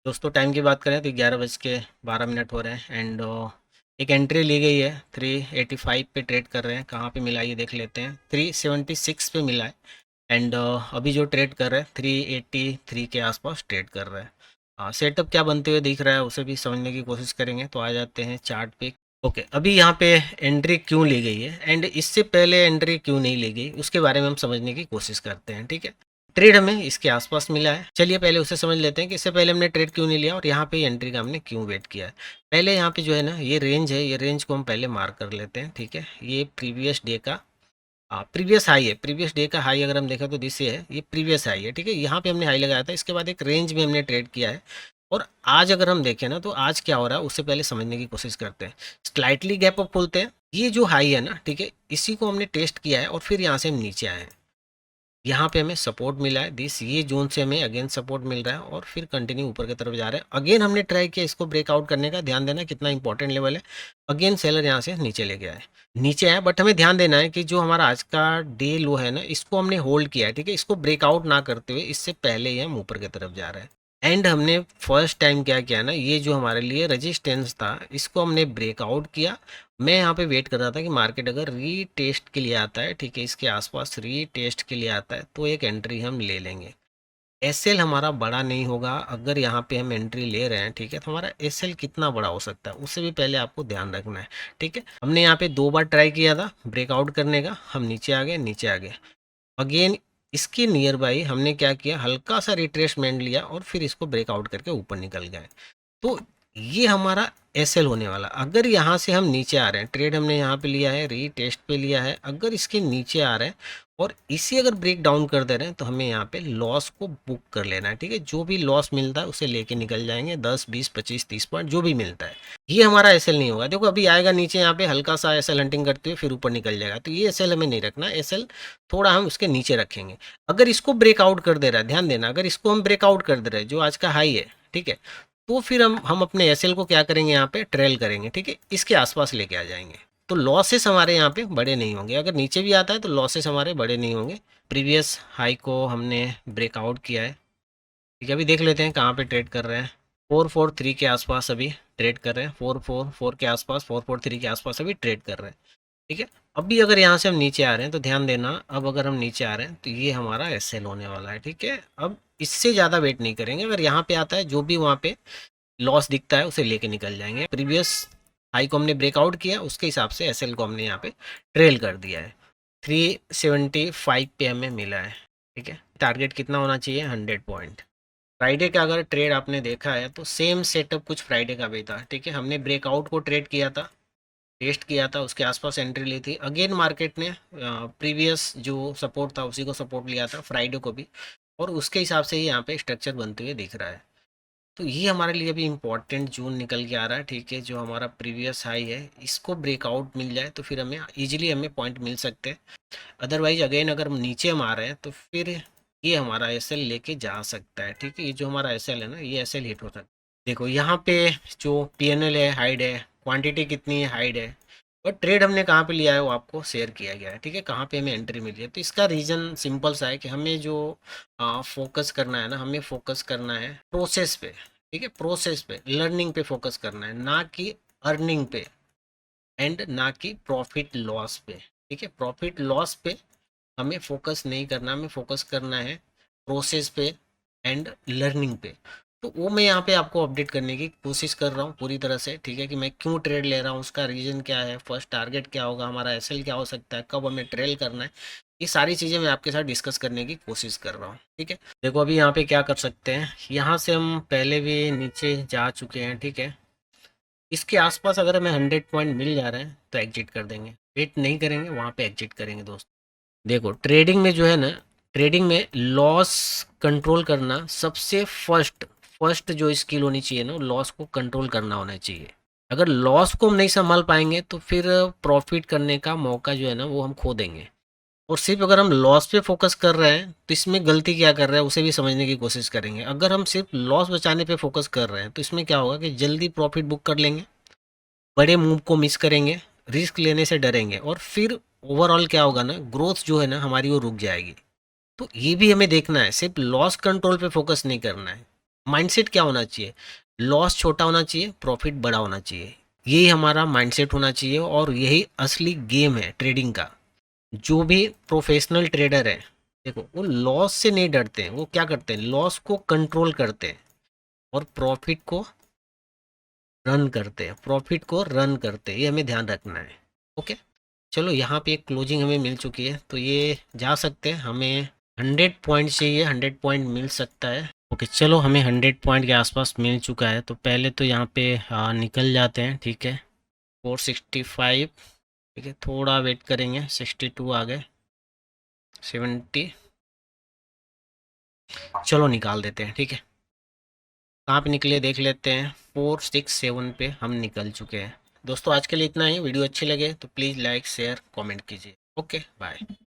दोस्तों टाइम की बात करें तो 11:12 हो रहे हैं एंड एक एंट्री ली गई है 385 पे ट्रेड कर रहे हैं। कहाँ पे मिला ये देख लेते हैं। 376 पे मिला है एंड अभी जो ट्रेड कर रहे हैं 383 के आसपास ट्रेड कर रहे हैं। सेटअप क्या बनते हुए दिख रहा है उसे भी समझने की कोशिश करेंगे। तो आ जाते हैं चार्ट पे। ओके, अभी यहाँ पे एंट्री क्यों ली गई है एंड इससे पहले एंट्री क्यों नहीं ली गई उसके बारे में हम समझने की कोशिश करते हैं। ठीक है, ट्रेड हमें इसके आसपास मिला है। चलिए पहले उसे समझ लेते हैं कि इससे पहले हमने ट्रेड क्यों नहीं लिया और यहाँ पे एंट्री का हमने क्यों वेट किया है। पहले यहाँ पे जो है ना ये रेंज है, ये रेंज को हम पहले मार्क कर लेते हैं। ठीक है, ये प्रीवियस डे का प्रीवियस हाई है। प्रीवियस डे का हाई अगर हम देखें तो दिस है, ये प्रीवियस हाई है। ठीक है, यहाँ पे हमने हाई लगाया था, इसके बाद एक रेंज में हमने ट्रेड किया है। और आज अगर हम देखें ना तो आज क्या हो रहा है उससे पहले समझने की कोशिश करते हैं। स्लाइटली गैप अप खोलते हैं, ये जो हाई है ना, ठीक है, इसी को हमने टेस्ट किया है और फिर यहाँ से हम नीचे आए हैं। यहाँ पे हमें सपोर्ट मिला है दिस, ये जोन से हमें अगेन सपोर्ट मिल रहा है और फिर कंटिन्यू ऊपर की तरफ जा रहे हैं। अगेन हमने ट्राई किया इसको ब्रेकआउट करने का, ध्यान देना कितना इंपॉर्टेंट लेवल है। अगेन सेलर यहाँ से नीचे लेके आए, नीचे आए, बट हमें ध्यान देना है कि जो हमारा आज का डे लो है ना इसको हमने होल्ड किया है। ठीक है, इसको ब्रेकआउट ना करते हुए इससे पहले ही हम ऊपर की तरफ जा रहे हैं। एंड हमने फर्स्ट टाइम क्या किया ना, ये जो हमारे लिए रेजिस्टेंस था इसको हमने ब्रेकआउट किया। मैं यहाँ पे वेट कर रहा था कि मार्केट अगर रीटेस्ट के लिए आता है, ठीक है, इसके आसपास रीटेस्ट के लिए आता है तो एक एंट्री हम ले लेंगे। एसएल हमारा बड़ा नहीं होगा अगर यहाँ पे हम एंट्री ले रहे हैं। ठीक है, तो हमारा एसएल कितना बड़ा हो सकता है उससे भी पहले आपको ध्यान रखना है। ठीक है, हमने यहाँ पे 2 बार ट्राई किया था ब्रेकआउट करने का, हम नीचे आ गए, नीचे आ गए। अगेन इसके नियर बाई हमने क्या किया, हल्का सा रिट्रेसमेंट लिया और फिर इसको ब्रेकआउट करके ऊपर निकल गए। तो ये हमारा एसएल होने वाला। अगर यहाँ से हम नीचे आ रहे हैं, ट्रेड हमने यहाँ पे लिया है, रीटेस्ट पे लिया है, अगर इसके नीचे आ रहे हैं और इसी अगर ब्रेक डाउन कर दे रहे हैं तो हमें यहाँ पे लॉस को बुक कर लेना है। ठीक है, जो भी लॉस मिलता है उसे लेके निकल जाएंगे, 10 20 25 30 पॉइंट जो भी मिलता है। ये हमारा एसएल नहीं होगा। देखो अभी आएगा नीचे, यहाँ पे हल्का सा एसएल हंटिंग करते हुए फिर ऊपर निकल जाएगा, तो ये एसएल हमें नहीं रखना। एसएल थोड़ा हम उसके नीचे रखेंगे। अगर इसको ब्रेकआउट कर दे रहा है, ध्यान देना, अगर इसको हम ब्रेकआउट कर दे रहे हैं जो आज का हाई है, ठीक है, तो फिर हम अपने एसएल को क्या करेंगे, यहाँ पे ट्रेल करेंगे। ठीक है, इसके आसपास लेके आ जाएंगे तो लॉसेस हमारे यहाँ पे बड़े नहीं होंगे। अगर नीचे भी आता है तो लॉसेस हमारे बड़े नहीं होंगे। प्रीवियस हाई को हमने ब्रेकआउट किया है। ठीक है, अभी देख लेते हैं कहाँ पे ट्रेड कर रहे हैं। 443 के आसपास अभी ट्रेड कर रहे हैं, 444 के आसपास, 443 के आसपास अभी ट्रेड कर रहे हैं। ठीक है, अभी अगर यहाँ से हम नीचे आ रहे हैं तो ध्यान देना, अब अगर हम नीचे आ रहे हैं तो ये हमारा एसएल होने वाला है। ठीक है, अब इससे ज़्यादा वेट नहीं करेंगे। अगर यहाँ पे आता है जो भी वहाँ पे लॉस दिखता है उसे लेके निकल जाएंगे। प्रीवियस हाई को हमने ब्रेकआउट किया, उसके हिसाब से एसएल को हमने यहाँ पे ट्रेल कर दिया है। 375 पे हमें मिला है। ठीक है, टारगेट कितना होना चाहिए, 100 पॉइंट। फ्राइडे का अगर ट्रेड आपने देखा है तो सेम सेटअप कुछ फ्राइडे का भी था। ठीक है, हमने ब्रेकआउट को ट्रेड किया था, टेस्ट किया था, उसके आसपास एंट्री ली थी। अगेन मार्केट ने प्रीवियस जो सपोर्ट था उसी को सपोर्ट लिया था फ्राइडे को भी, और उसके हिसाब से ही यहाँ पे स्ट्रक्चर बनते हुए दिख रहा है। तो ये हमारे लिए अभी इम्पॉर्टेंट जोन निकल के आ रहा है। ठीक है, जो हमारा प्रीवियस हाई है इसको ब्रेकआउट मिल जाए तो फिर हमें इजीली हमें पॉइंट मिल सकते हैं। अदरवाइज अगेन अगर हम नीचे हम आ रहे हैं तो फिर ये हमारा एसएल लेके जा सकता है। ठीक है, ये जो हमारा एसएल है ना, ये एसएल हिट हो सकता है। देखो यहाँ पे जो पीएनएल है हाइड है, क्वांटिटी कितनी है हाइड है, और ट्रेड हमने कहाँ पे लिया है वो आपको शेयर किया गया है। ठीक है, कहाँ पे हमें एंट्री मिली है। तो इसका रीज़न सिंपल सा है कि हमें जो फोकस करना है ना, हमें फोकस करना है प्रोसेस पे। ठीक है, प्रोसेस पे, लर्निंग पे फोकस करना है, ना कि अर्निंग पे एंड ना कि प्रॉफिट लॉस पे। ठीक है, प्रॉफिट लॉस पे हमें फोकस नहीं करना, हमें फोकस करना है प्रोसेस पे एंड लर्निंग पे। तो वो मैं यहाँ पे आपको अपडेट करने की कोशिश कर रहा हूँ पूरी तरह से। ठीक है, कि मैं क्यों ट्रेड ले रहा हूँ, उसका रीज़न क्या है, फर्स्ट टारगेट क्या होगा, हमारा एसएल क्या हो सकता है, कब हमें ट्रेल करना है, ये सारी चीज़ें मैं आपके साथ डिस्कस करने की कोशिश कर रहा हूँ। ठीक है, देखो अभी यहाँ पे क्या कर सकते हैं, यहाँ से हम पहले भी नीचे जा चुके हैं। ठीक है, इसके आसपास अगर हमें 100 पॉइंट मिल जा रहे हैं तो एग्जिट कर देंगे, वेट नहीं करेंगे, वहाँ पे एग्जिट करेंगे दोस्त। देखो ट्रेडिंग में जो है ना, ट्रेडिंग में लॉस कंट्रोल करना सबसे फर्स्ट फर्स्ट जो स्किल होनी चाहिए ना, लॉस को कंट्रोल करना होना चाहिए। अगर लॉस को हम नहीं संभाल पाएंगे तो फिर प्रॉफिट करने का मौका जो है ना वो हम खो देंगे। और सिर्फ अगर हम लॉस पे फोकस कर रहे हैं तो इसमें गलती क्या कर रहे हैं उसे भी समझने की कोशिश करेंगे। अगर हम सिर्फ लॉस बचाने पे फोकस कर रहे हैं तो इसमें क्या होगा कि जल्दी प्रॉफिट बुक कर लेंगे, बड़े मूव को मिस करेंगे, रिस्क लेने से डरेंगे, और फिर ओवरऑल क्या होगा ना, ग्रोथ जो है ना हमारी वो रुक जाएगी। तो ये भी हमें देखना है, सिर्फ लॉस कंट्रोल पे फोकस नहीं करना है, माइंडसेट क्या होना चाहिए, लॉस छोटा होना चाहिए, प्रॉफिट बड़ा होना चाहिए। यही हमारा माइंडसेट होना चाहिए और यही असली गेम है ट्रेडिंग का। जो भी प्रोफेशनल ट्रेडर है, देखो वो लॉस से नहीं डरते हैं, वो क्या करते हैं, लॉस को कंट्रोल करते हैं और प्रॉफिट को रन करते हैं, प्रॉफिट को रन करते हैं, ये हमें ध्यान रखना है। ओके, चलो यहाँ पे एक क्लोजिंग हमें मिल चुकी है, तो ये जा सकते हैं। हमें 100 पॉइंट चाहिए, 100 पॉइंट मिल सकता है। ओके, चलो हमें 100 पॉइंट के आसपास मिल चुका है, तो पहले तो यहाँ पे निकल जाते हैं, ठीक है। 465, ठीक है, थोड़ा वेट करेंगे, 62 आ गए, 70, चलो निकाल देते हैं, ठीक है। कहाँ पे निकले देख लेते हैं, 467 पे हम निकल चुके हैं। दोस्तों आज के लिए इतना ही। वीडियो अच्छी लगे तो प्लीज़ लाइक शेयर कमेंट कीजिए। Okay bye.